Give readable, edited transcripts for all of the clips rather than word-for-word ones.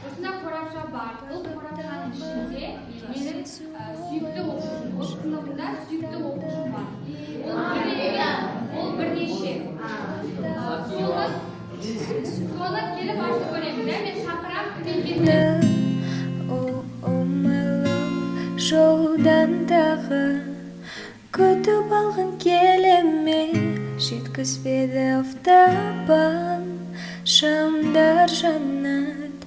осында қорапша бар. Бұл қорапшаның ішінде менің сүйікті оқушым, осы сыныбымда сүйікті оқушым бар. Ол бірнеше. Соны келіп ашып көреміз. Мен шақырам, мен жолдан тағы күтіп алғын келеме, жеткізбеді автопан шамдар жаннат.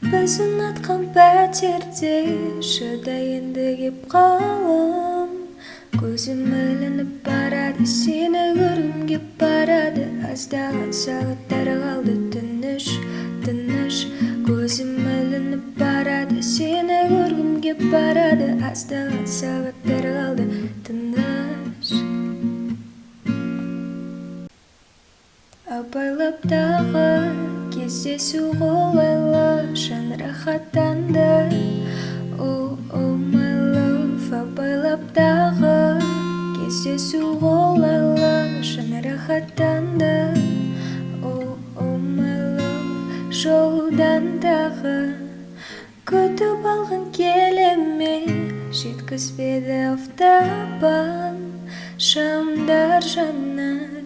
Біз ұнатқан пәтерде шыдайынды кеп қалым. Көзім ілініп барады, сені көргім кеп барады. Аздаған сағаттар қалды, тыныш, тыныш. Көзім ілініп барады, сені көргім кеп барады. Аздаған сағаттар қалды, тыныш. Абайлап тағы кездесу қолайлы, жан рахаттанды. Oh my love, абайлап тағы кездесу қолайлы, жан рахаттанды. Oh my love, жолдан тағы күтіп алғын келеме, жеткізбеді автопан шамдар жаннат.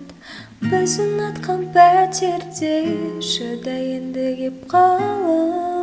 Біз ұнатқан пәтерде шыдайынды кеп қалым.